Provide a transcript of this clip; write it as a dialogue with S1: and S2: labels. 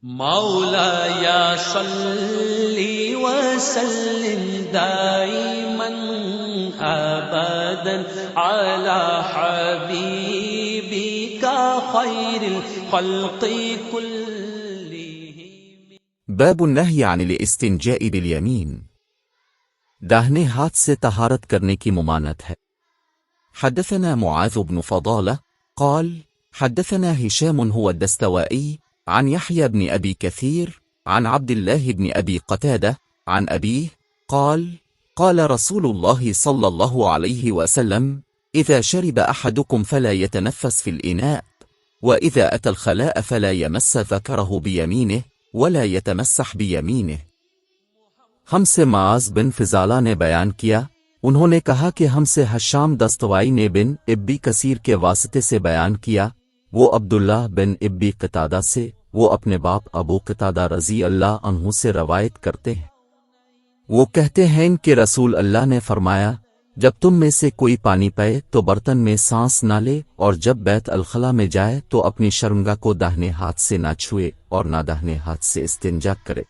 S1: مولاي صل وسلم دائما ابدا على حبيبك خير الخلق كلهم۔
S2: باب النهی عن الاستنجاء بالیمین، داہنے ہاتھ سے طہارت کرنے کی ممانعت ہے۔ حدثنا معاذ بن فضالة قال حدثنا هشام هو الدستوائي عن يحيى بن أبي كثير عن عبد الله بن أبي قتادة عن أبيه قال قال رسول الله صلى الله عليه وسلم إذا شرب أحدكم فلا يتنفس في الإناء، وإذا أتى الخلاء فلا يمس ذكره بيمينه ولا يتمسح بيمينه۔ ہم سے معاذ بن فضالہ نے بیان کیا، انہوں نے کہا کہ ہم سے ہشام دستوائی نے بن ابی کثیر کے واسطے سے بیان کیا، وہ عبداللہ بن ابی قتادہ سے، وہ اپنے باپ ابو قتادہ رضی اللہ عنہ سے روایت کرتے ہیں، وہ کہتے ہیں کہ رسول اللہ نے فرمایا، جب تم میں سے کوئی پانی پائے تو برتن میں سانس نہ لے، اور جب بیت الخلا میں جائے تو اپنی شرمگاہ کو داہنے ہاتھ سے نہ چھوئے اور نہ داہنے ہاتھ سے استنجا کرے۔